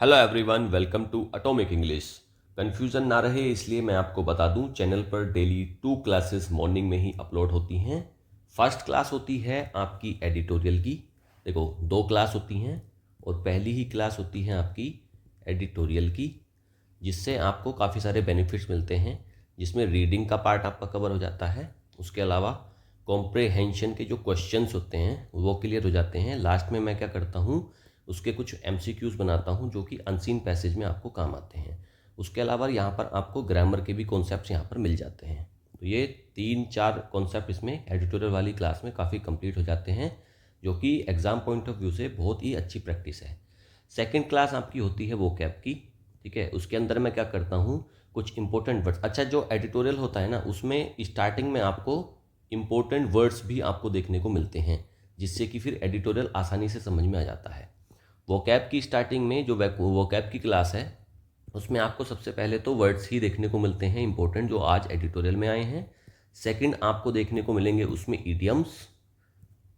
Hello everyone, welcome to atomic English. Confusion ना रहे इसलिए मैं आपको बता दूं, चैनल पर डेली 2 क्लासेस मॉर्निंग में ही अपलोड होती हैं। फर्स्ट क्लास होती है आपकी एडिटोरियल की। देखो, 2 क्लास होती हैं और पहली ही क्लास होती है आपकी एडिटोरियल की, जिससे आपको काफ़ी सारे बेनिफिट्स मिलते हैं, जिसमें रीडिंग का पार्ट आपका कवर हो जाता है। उसके अलावा कॉम्प्रहेंशन के जो क्वेश्चंस होते हैं वो क्लियर हो जाते हैं। लास्ट में मैं क्या करता हूँ, उसके कुछ एमसीक्यूज़ बनाता हूँ जो कि अनसीन पैसेज में आपको काम आते हैं। उसके अलावा यहाँ पर आपको ग्रामर के भी कॉन्सेप्ट्स यहाँ पर मिल जाते हैं। तो ये 3-4 कॉन्सेप्ट इसमें एडिटोरियल वाली क्लास में काफ़ी कंप्लीट हो जाते हैं, जो कि एग्ज़ाम पॉइंट ऑफ व्यू से बहुत ही अच्छी प्रैक्टिस है। सेकेंड क्लास आपकी होती है वोकैब की। ठीक है, उसके अंदर मैं क्या करता हूँ, कुछ इंपॉर्टेंट वर्ड्स। अच्छा, जो एडिटोरियल होता है ना, उसमें स्टार्टिंग में आपको इंपॉर्टेंट वर्ड्स भी आपको देखने को मिलते हैं, जिससे कि फिर एडिटोरियल आसानी से समझ में आ जाता है। वोकैब की स्टार्टिंग में जो वोकैब की क्लास है, उसमें आपको सबसे पहले तो वर्ड्स ही देखने को मिलते हैं इंपॉर्टेंट, जो आज एडिटोरियल में आए हैं। सेकंड, आपको देखने को मिलेंगे उसमें ईडियम्स।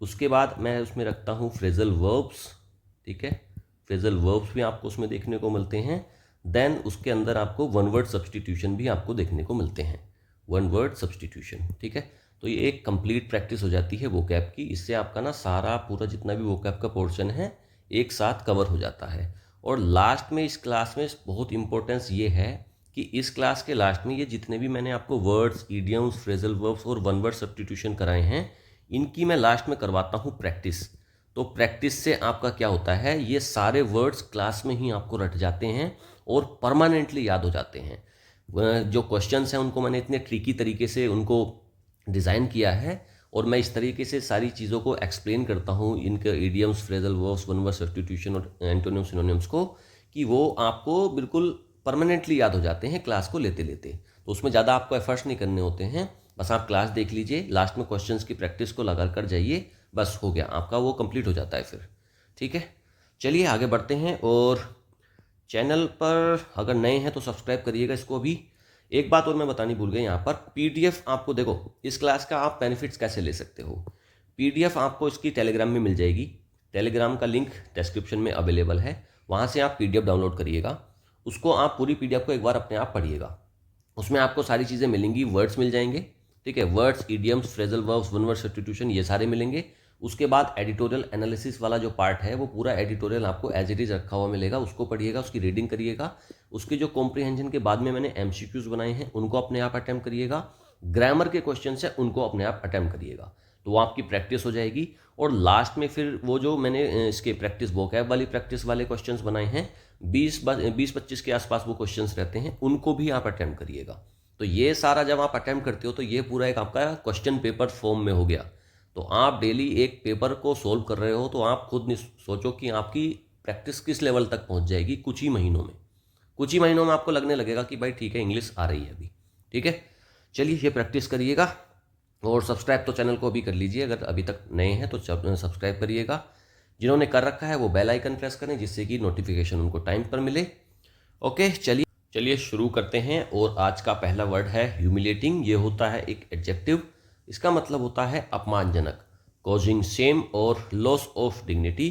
उसके बाद मैं उसमें रखता हूँ फ्रेजल वर्ब्स। ठीक है, फ्रेजल वर्ब्स भी आपको उसमें देखने को मिलते हैं। देन उसके अंदर आपको वन वर्ड सब्सटीट्यूशन भी आपको देखने को मिलते हैं। वन वर्ड सब्सटीट्यूशन, ठीक है। तो ये एक कंप्लीट प्रैक्टिस हो जाती है वोकैब की। इससे आपका ना सारा पूरा जितना भी वोकैब का पोर्शन है एक साथ कवर हो जाता है। और लास्ट में इस क्लास में बहुत इंपॉर्टेंस ये है कि इस क्लास के लास्ट में ये जितने भी मैंने आपको वर्ड्स, ईडियम्स, फ्रेजल वर्ब्स और वन वर्ड सब्सटीट्यूशन कराए हैं, इनकी मैं लास्ट में करवाता हूँ प्रैक्टिस। तो प्रैक्टिस से आपका क्या होता है, ये सारे वर्ड्स क्लास में ही आपको रट जाते हैं और परमानेंटली याद हो जाते हैं। जो क्वेश्चंस हैं उनको मैंने इतने ट्रिकी तरीके से उनको डिज़ाइन किया है, और मैं इस तरीके से सारी चीज़ों को एक्सप्लेन करता हूँ, इनके idioms, phrasal verbs, one word substitution और एंटोनिम्स सिनोनिम्स को, कि वो आपको बिल्कुल परमानेंटली याद हो जाते हैं क्लास को लेते लेते। तो उसमें ज़्यादा आपको एफर्ट्स नहीं करने होते हैं। बस आप क्लास देख लीजिए, लास्ट में क्वेश्चंस की प्रैक्टिस को लगा कर जाइए, बस हो गया आपका, वो कंप्लीट हो जाता है फिर। ठीक है, चलिए आगे बढ़ते हैं। और चैनल पर अगर नए हैं तो सब्सक्राइब करिएगा इसको अभी। एक बात और मैं बतानी भूल गई, यहाँ पर पीडीएफ आपको, देखो इस क्लास का आप बेनिफिट्स कैसे ले सकते हो। पीडीएफ आपको इसकी टेलीग्राम में मिल जाएगी। टेलीग्राम का लिंक डिस्क्रिप्शन में अवेलेबल है, वहाँ से आप पीडीएफ डाउनलोड करिएगा। उसको आप पूरी पीडीएफ को एक बार अपने आप पढ़िएगा। उसमें आपको सारी चीज़ें मिलेंगी, वर्ड्स मिल जाएंगे। ठीक है, words, idioms, phrasal verbs, one word substitution, ये सारे मिलेंगे। उसके बाद एडिटोरियल एनालिसिस वाला जो पार्ट है, वो पूरा एडिटोरियल आपको एज इट इज़ रखा हुआ मिलेगा। उसको पढ़िएगा, उसकी रीडिंग करिएगा। उसके जो कॉम्प्रिहेंशन के बाद में मैंने एमसीक्यूज बनाए हैं, उनको अपने आप अटैम्प्ट करिएगा। ग्रामर के क्वेश्चन है उनको अपने आप अटैम्प्ट करिएगा, तो वो आपकी प्रैक्टिस हो जाएगी। और लास्ट में फिर वो जो मैंने इसके प्रैक्टिस वोकैब वाली प्रैक्टिस वाले क्वेश्चंस बनाए हैं, 20-25 के आसपास वो क्वेश्चंस रहते हैं, उनको भी आप अटैम्प्ट करिएगा। तो ये सारा जब आप अटैम्प्ट करते हो तो ये पूरा एक आपका क्वेश्चन पेपर फॉर्म में हो गया। तो आप डेली एक पेपर को सोल्व कर रहे हो, तो आप खुद नहीं सोचो कि आपकी प्रैक्टिस किस लेवल तक पहुंच जाएगी। कुछ ही महीनों में, कुछ ही महीनों में आपको लगने लगेगा कि भाई ठीक है, इंग्लिश आ रही है अभी। ठीक है, चलिए ये प्रैक्टिस करिएगा। और सब्सक्राइब तो चैनल को अभी कर लीजिए, अगर अभी तक नए हैं तो सब्सक्राइब करिएगा। जिन्होंने कर रखा है वो बेल आइकन प्रेस करें, जिससे कि नोटिफिकेशन उनको टाइम पर मिले। ओके, चलिए चलिए शुरू करते हैं। और आज का पहला वर्ड है ह्यूमिलेटिंग। ये होता है एक एडजेक्टिव। इसका मतलब होता है अपमानजनक, कॉजिंग शेम और लॉस ऑफ डिग्निटी।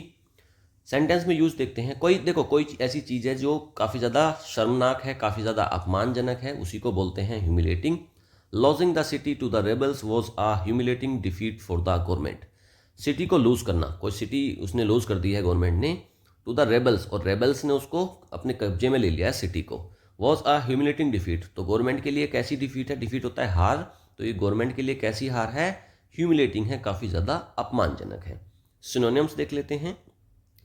सेंटेंस में यूज देखते हैं। कोई ऐसी चीज़ है जो काफ़ी ज़्यादा शर्मनाक है, काफ़ी ज़्यादा अपमानजनक है, उसी को बोलते हैं humiliating. Losing the city to the rebels was a humiliating defeat for the government. City को लूज करना, कोई सिटी उसने लूज कर दी है गवर्नमेंट ने, टू द रेबल्स, और रेबल्स ने उसको अपने कब्जे में ले लिया है सिटी को। वॉज आ ह्यूमिलेटिंग डिफीट, तो गवर्नमेंट के लिए कैसी डिफीट है, डिफीट होता है हार, तो ये गवर्नमेंट के लिए कैसी हार है, ह्यूमिलेटिंग है, काफ़ी ज़्यादा अपमानजनक है। सिनोनिम्स देख लेते हैं।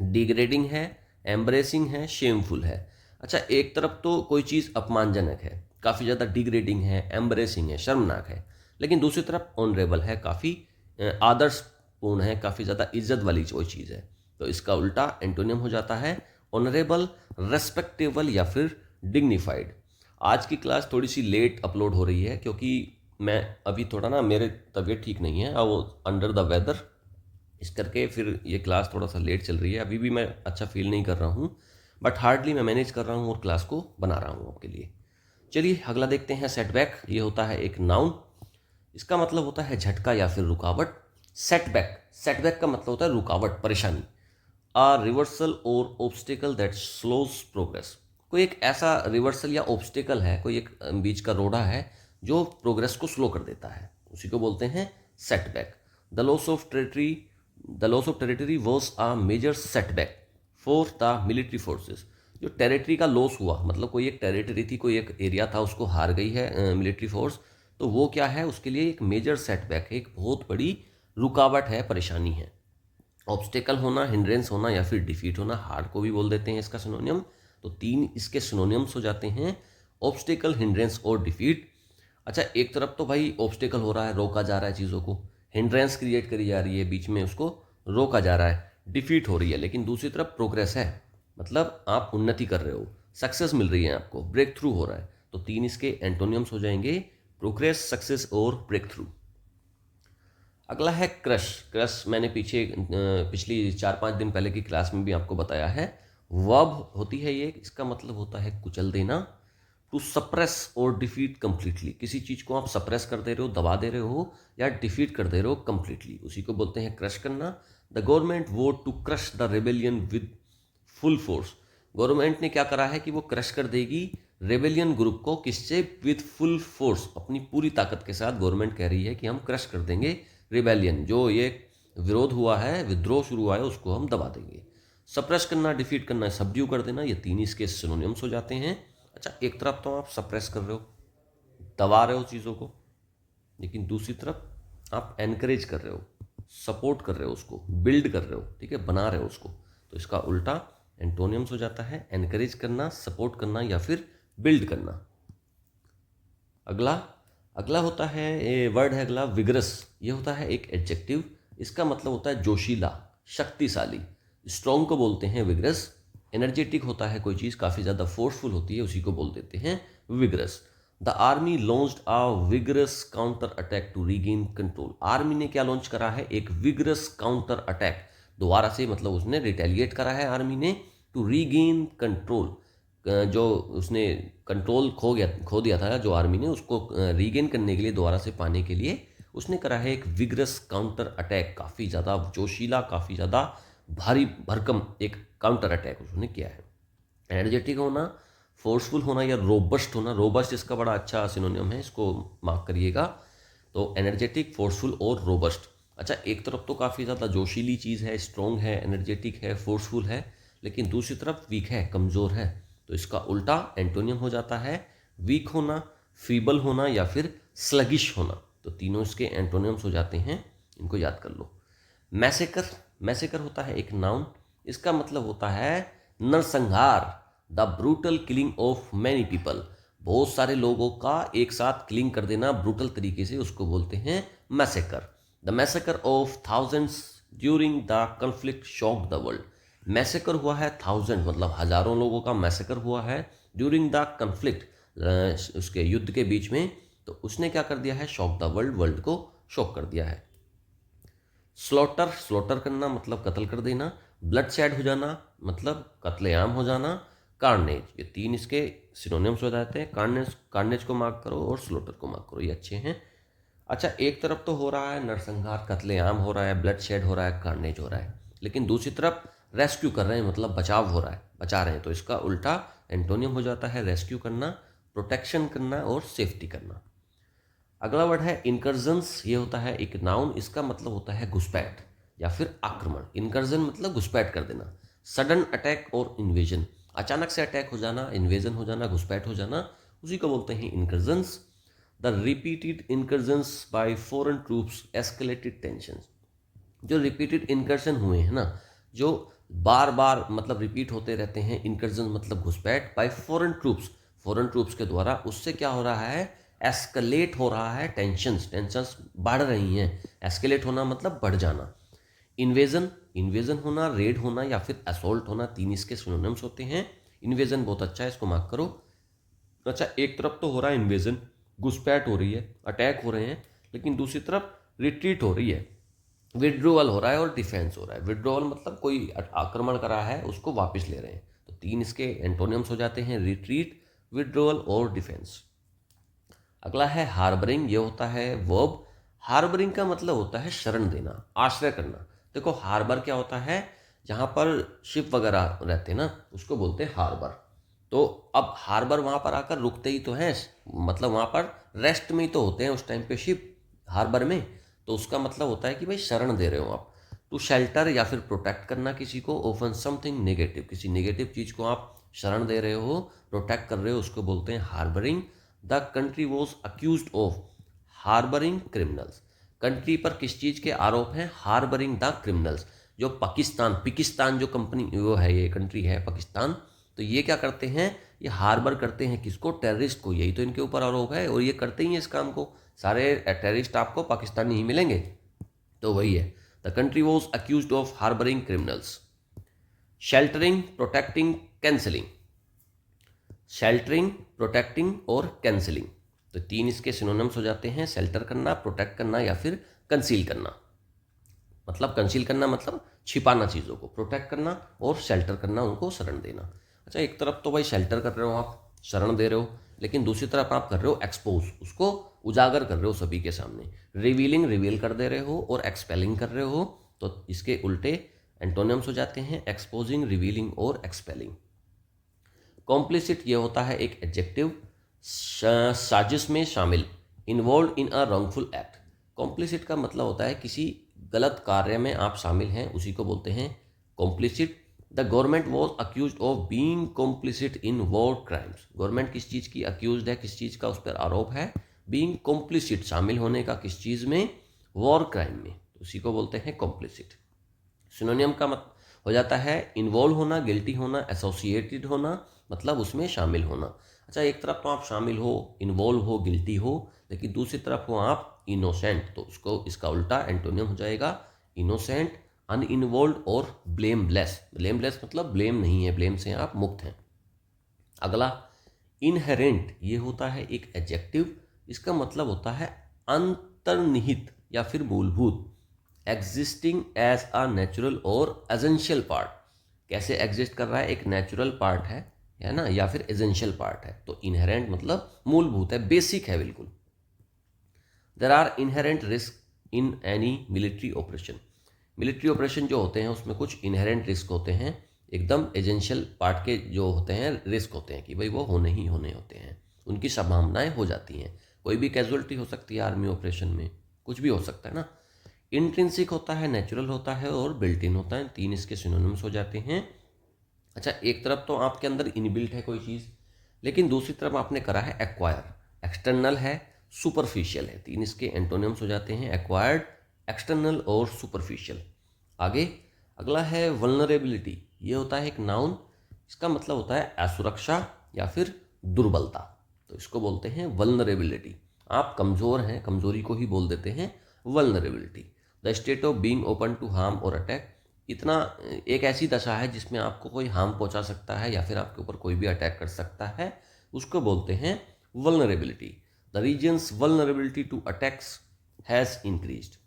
डिग्रेडिंग है, एम्ब्रेसिंग है, शेमफुल है। अच्छा, एक तरफ तो कोई चीज़ अपमानजनक है, काफ़ी ज़्यादा डिग्रेडिंग है, एम्ब्रेसिंग है, शर्मनाक है, लेकिन दूसरी तरफ ऑनरेबल है, काफ़ी आदर्शपूर्ण है, काफ़ी ज़्यादा इज्जत वाली कोई चीज़ है। तो इसका उल्टा एंटोनियम हो जाता है ऑनरेबल, रेस्पेक्टेबल या फिर डिग्निफाइड। आज की क्लास थोड़ी सी लेट अपलोड हो रही है, क्योंकि मैं अभी थोड़ा ना, मेरे तबीयत ठीक नहीं है, वो अंडर द वेदर, इस करके फिर ये क्लास थोड़ा सा लेट चल रही है। अभी भी मैं अच्छा फील नहीं कर रहा हूँ, बट हार्डली मैं मैनेज कर रहा हूँ और क्लास को बना रहा हूँ आपके लिए। चलिए अगला देखते हैं, सेटबैक। ये होता है एक नाउन। इसका मतलब होता है झटका या फिर रुकावट। सेटबैक, सेटबैक का मतलब होता है रुकावट, परेशानी। अ रिवर्सल और ऑब्स्टिकल दैट स्लोज प्रोग्रेस। कोई एक ऐसा रिवर्सल या ऑब्स्टिकल है, कोई एक बीच का रोड़ा है जो प्रोग्रेस को स्लो कर देता है, उसी को बोलते हैं setback. The loss of territory the loss of territory was a major setback for the military forces. जो टेरिटरी का लॉस हुआ, मतलब कोई एक टेरिटरी थी, कोई एक एरिया था, उसको हार गई है मिलिट्री फोर्स, तो वो क्या है, उसके लिए एक मेजर सेटबैक है, एक बहुत बड़ी रुकावट है, परेशानी है। ऑब्स्टेकल होना, हिंड्रेंस होना या फिर डिफीट होना, हार्ड को भी बोल देते हैं इसका सिनोनियम। तो तीन इसके सिनोनियम्स हो जाते हैं, ऑब्स्टेकल, हिंड्रेंस और डिफीट। अच्छा, एक तरफ तो भाई ऑब्स्टेकल हो रहा है, रोका जा रहा है चीज़ों को, हिंड्रेंस क्रिएट करी जा रही है, बीच में उसको रोका जा रहा है, डिफीट हो रही है, लेकिन दूसरी तरफ प्रोग्रेस है, मतलब आप उन्नति कर रहे हो, सक्सेस मिल रही है आपको, ब्रेक थ्रू हो रहा है। तो तीन इसके एंटोनियम्स हो जाएंगे, प्रोग्रेस, सक्सेस और ब्रेक थ्रू। अगला है क्रश। क्रश मैंने पिछली 4-5 दिन पहले की क्लास में भी आपको बताया है। वर्ब होती है ये, इसका मतलब होता है कुचल देना। टू सप्रेस और डिफीट कंप्लीटली, किसी चीज़ को आप सप्रेस कर दे रहे हो, दबा दे रहे हो, या डिफीट कर दे रहे हो कंप्लीटली, उसी को बोलते हैं क्रश करना। The government vowed to crush the rebellion with full force. Government ने क्या करा है कि वो क्रश कर देगी रेबेलियन ग्रुप को, किससे, विद फुल फोर्स, अपनी पूरी ताकत के साथ गवर्नमेंट कह रही है कि हम क्रश कर देंगे रिबेलियन, जो ये विरोध हुआ है, विद्रोह शुरू हुआ है, उसको हम दबा देंगे। सप्रेस करना, डिफीट करना, सबड्यू कर देना, ये तीन इसके सिनोनिम्स हो जाते हैं। अच्छा, एक तरफ तो आप सप्रेस कर रहे हो, दबा रहे हो चीज़ों को, लेकिन दूसरी तरफ आप एनकरेज कर रहे हो, सपोर्ट कर रहे हो, उसको बिल्ड कर रहे हो, ठीक है, बना रहे हो उसको। तो इसका उल्टा एंटोनियम्स हो जाता है एनकरेज करना, सपोर्ट करना या फिर बिल्ड करना। अगला अगला होता है, ये वर्ड है अगला, विगरस। ये होता है एक एडजेक्टिव, इसका मतलब होता है जोशीला, शक्तिशाली। स्ट्रॉन्ग को बोलते हैं विगरस। एनर्जेटिक होता है कोई चीज़ काफ़ी ज़्यादा फोर्सफुल होती है, उसी को बोल देते हैं vigorous. The army launched a vigorous counter attack to regain control. Army ने क्या लॉन्च करा है, एक विगरस काउंटर अटैक, दोबारा से, मतलब उसने रिटेलिएट करा है आर्मी ने, टू रीगेन कंट्रोल। जो उसने कंट्रोल खो दिया था जो आर्मी ने, उसको रीगेन करने के लिए, दोबारा से पाने के लिए, उसने करा है एक विगरस काउंटर अटैक। काफ़ी ज़्यादा जोशीला, काफ़ी ज़्यादा भारी भरकम एक काउंटर अटैक उसने किया है। एनर्जेटिक होना, फोर्सफुल होना या रोबस्ट होना। रोबस्ट इसका बड़ा अच्छा सिनोनियम है, इसको मार्क करिएगा। तो एनर्जेटिक, फोर्सफुल और रोबस्ट। अच्छा, एक तरफ तो काफ़ी ज़्यादा जोशीली चीज़ है, स्ट्रॉन्ग है, एनर्जेटिक है, फोर्सफुल है, लेकिन दूसरी तरफ वीक है, कमज़ोर है। तो इसका उल्टा एंटोनियम हो जाता है वीक होना, फीबल होना या फिर स्लगिश होना। तो तीनों इसके एंटोनियम्स हो जाते हैं, इनको याद कर लो। मैसेकर। मैसेकर होता है एक नाउन, इसका मतलब होता है नरसंहार, the brutal killing of many people. बहुत सारे लोगों का एक साथ किलिंग कर देना ब्रूटल तरीके से, उसको बोलते हैं massacre. The massacre of thousands during the conflict shocked the world. Massacre हुआ है थाउजेंड, मतलब हजारों लोगों का मैसेकर हुआ है ड्यूरिंग द कन्फ्लिक्ट, उसके युद्ध के बीच में। तो उसने क्या कर दिया है, शॉक द वर्ल्ड, वर्ल्ड को शॉक कर दिया है। स्लॉटर, स्लॉटर करना मतलब कत्ल कर देना। ब्लड शेड हो जाना मतलब कत्लेआम हो जाना। कार्नेज, ये तीन इसके सिनोनिम्स हो जाते हैं। कार्नेज, कार्नेज को मार्क करो और स्लॉटर को मार्क करो, ये अच्छे हैं। अच्छा, एक तरफ तो हो रहा है नरसंहार, कत्लेआम हो रहा है, ब्लड शेड हो रहा है, कार्नेज हो रहा है, लेकिन दूसरी तरफ रेस्क्यू कर रहे हैं, मतलब बचाव हो रहा है, बचा रहे हैं। तो इसका उल्टा एंटोनियम हो जाता है रेस्क्यू करना, प्रोटेक्शन करना और सेफ्टी करना। अगला वर्ड है इनकर्जन्स। ये होता है एक नाउन, इसका मतलब होता है घुसपैठ या फिर आक्रमण। इनकर्जन मतलब घुसपैठ कर देना। सडन अटैक और इन्वेजन, अचानक से अटैक हो जाना, इन्वेजन हो जाना, घुसपैठ हो जाना, उसी को बोलते हैं incursions. The repeated incursions by foreign troops escalated tensions. जो रिपीटेड इनकर्जन हुए हैं ना, जो बार बार मतलब रिपीट होते रहते हैं, इनकर्जन मतलब घुसपैठ, bye foreign troops, foreign troops के द्वारा, उससे क्या हो रहा है, एस्केलेट हो रहा है टेंशंस, टेंशंस बढ़ रही हैं। एस्केलेट होना मतलब बढ़ जाना। इन्वेजन, इन्वेजन होना, रेड होना या फिर असोल्ट होना, तीन इसके सिनोनिम्स होते हैं। इन्वेजन बहुत अच्छा है, इसको मार्क करो। अच्छा, एक तरफ तो हो रहा है इन्वेजन, घुसपैठ हो रही है, अटैक हो रहे हैं, लेकिन दूसरी तरफ रिट्रीट हो रही है, विड्रोवल हो रहा है और डिफेंस हो रहा है। विड्रोवल मतलब कोई आक्रमण करा है, उसको वापस ले रहे हैं। तो तीन इसके एंटोनियम्स हो जाते हैं, रिट्रीट, विड्रोवल और डिफेंस। अगला है हार्बरिंग। ये होता है वर्ब। हार्बरिंग का मतलब होता है शरण देना, आश्रय करना। देखो, हार्बर क्या होता है, जहाँ पर शिप वगैरह रहते हैं ना, उसको बोलते हैं हार्बर। तो अब हार्बर वहाँ पर आकर रुकते ही तो हैं, मतलब वहाँ पर रेस्ट में ही तो होते हैं उस टाइम पे शिप, हार्बर में। तो उसका मतलब होता है कि भाई शरण दे रहे हो आप। टू शेल्टर या फिर प्रोटेक्ट करना किसी को, ओफन समथिंग नेगेटिव, किसी नेगेटिव चीज़ को आप शरण दे रहे हो, प्रोटेक्ट कर रहे हो, उसको बोलते हैं harbouring. The country was accused of harbouring criminals. Country पर किस चीज़ के आरोप हैं? Harbouring the criminals. जो पाकिस्तान जो कंपनी वो है, ये कंट्री है पाकिस्तान, तो ये क्या करते हैं? ये हार्बर करते हैं किसको? टेररिस्ट को। यही तो इनके ऊपर आरोप है, और ये करते ही हैं इस काम को। सारे टेररिस्ट आपको पाकिस्तानी ही मिलेंगे। तो वही है, the country was accused of harbouring criminals. Sheltering, protecting, concealing. Sheltering, protecting और कैंसलिंग, तो तीन इसके सिनोनिम्स हो जाते हैं। शेल्टर करना, प्रोटेक्ट करना या फिर कंसील करना। मतलब कंसील करना मतलब छिपाना चीज़ों को, प्रोटेक्ट करना और शेल्टर करना, उनको शरण देना। अच्छा, एक तरफ तो भाई शेल्टर कर रहे हो आप, शरण दे रहे हो, लेकिन दूसरी तरफ आप कर रहे हो एक्सपोज, उसको उजागर कर रहे हो सभी के सामने। रिवीलिंग, रिवील कर दे रहे हो, और एक्सपेलिंग कर रहे हो, तो इसके उल्टे एंटोनिम्स हो जाते हैं एक्सपोजिंग, रिवीलिंग और एक्सपेलिंग। कॉम्प्लिसिट ये होता है एक एडजेक्टिव, साजिश में शामिल, involve in a wrongful act. Complicit का मतलब होता है किसी गलत कार्य में आप शामिल हैं, उसी को बोलते हैं complicit. The government was accused of being complicit in war crimes. Government किस चीज़ की अक्यूज है, किस चीज़ का उस पर आरोप है? बीइंग कॉम्प्लिसिट, शामिल होने का किस चीज़ में? वॉर क्राइम में, तो उसी को बोलते हैं कॉम्प्लिसिट। सिनोनियम का मत हो जाता है इन्वॉल्व होना, गिल्टी होना, एसोसिएटेड होना, मतलब उसमें शामिल होना। अच्छा, एक तरफ तो आप शामिल हो, इन्वॉल्व हो, गिल्टी हो, लेकिन दूसरी तरफ हो आप इनोसेंट, तो उसको इसका उल्टा एंटोनियम हो जाएगा इनोसेंट, अनइन्वॉल्व और ब्लेमलेस। ब्लेमलेस मतलब ब्लेम नहीं है, ब्लेम से आप मुक्त हैं। अगला इनहेरेंट, ये होता है एक एडजेक्टिव, इसका मतलब होता है अंतर्निहित या फिर मूलभूत, एग्जिस्टिंग एज अ नेचुरल और एजेंशियल पार्ट। कैसे एग्जिस्ट कर रहा है? एक नेचुरल पार्ट है ना, या फिर एजेंशियल पार्ट है। तो इनहेरेंट मतलब मूलभूत है, बेसिक है बिल्कुल। There are inherent risk in any military operation. Military operation जो होते हैं उसमें कुछ इनहेरेंट रिस्क होते हैं, एकदम एजेंशियल पार्ट के जो होते हैं रिस्क होते हैं कि भाई वो होने ही होने होते हैं, उनकी संभावनाएं हो जाती हैं। कोई भी कैजुअलिटी हो सकती है आर्मी ऑपरेशन में, कुछ भी हो सकता है ना। इंट्रिंसिक होता है, नेचुरल होता है और बिल्ट इन होता है, तीन इसके सिनोनिम्स हो जाते हैं। अच्छा, एक तरफ तो आपके अंदर इनबिल्ट है कोई चीज़, लेकिन दूसरी तरफ आपने करा है एक्वायर, एक्सटर्नल है, सुपरफिशियल है, तीन इसके एंटोनिम्स हो जाते हैं एक्वायर्ड, एक्सटर्नल और सुपरफिशियल। आगे अगला है वल्नरेबिलिटी, ये होता है एक नाउन, इसका मतलब होता है असुरक्षा या फिर दुर्बलता, तो इसको बोलते हैं वल्नरेबिलिटी। आप कमज़ोर हैं, कमज़ोरी को ही बोल देते हैं vulnerability. The state of being open to harm और अटैक, इतना एक ऐसी दशा है जिसमें आपको कोई हार्म पहुंचा सकता है या फिर आपके ऊपर कोई भी अटैक कर सकता है, उसको बोलते हैं vulnerability. The region's vulnerability to attacks has increased.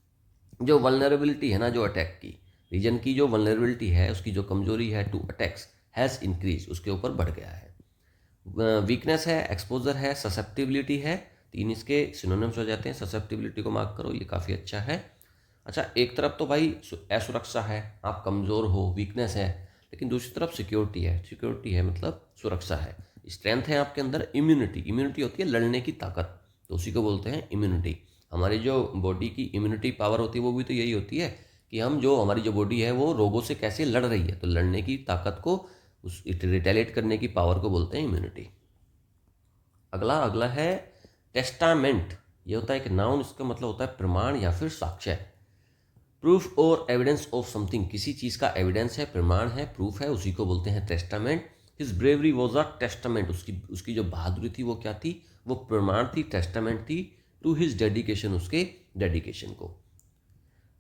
जो वल्नरेबिलिटी है ना, जो अटैक की रीजन की जो वल्नरेबिलिटी है, उसकी जो कमजोरी है, टू अटैक्स हैज़ इंक्रीज, उसके ऊपर बढ़ गया है। वीकनेस है, एक्सपोजर है, ससेप्टिबिलिटी है, तीन इसके सिनोनिम्स हो जाते हैं। ससेप्टिबिलिटी को मार्क करो, ये काफ़ी अच्छा है। अच्छा, एक तरफ तो भाई असुरक्षा है, आप कमज़ोर हो, वीकनेस है, लेकिन दूसरी तरफ सिक्योरिटी है, सिक्योरिटी है मतलब सुरक्षा है। स्ट्रेंथ है आपके अंदर, इम्यूनिटी, इम्यूनिटी होती है लड़ने की ताकत, तो उसी को बोलते हैं इम्यूनिटी। हमारी जो बॉडी की इम्यूनिटी पावर होती है वो भी तो यही होती है कि हम जो हमारी जो बॉडी है वो रोगों से कैसे लड़ रही है, तो लड़ने की ताकत को, उस रिटेलिएट करने की पावर को बोलते हैं इम्यूनिटी। अगला अगला है टेस्टामेंट, ये होता है एक नाउन, इसका मतलब होता है प्रमाण या फिर साक्ष्य। प्रूफ और एविडेंस ऑफ समथिंग, किसी चीज़ का एविडेंस है, प्रमाण है, प्रूफ है, उसी को बोलते हैं testament. His bravery was a testament, उसकी जो बहादुरी थी वो क्या थी? वो प्रमाण थी, टेस्टामेंट थी टू हिज डेडिकेशन, उसके डेडिकेशन को।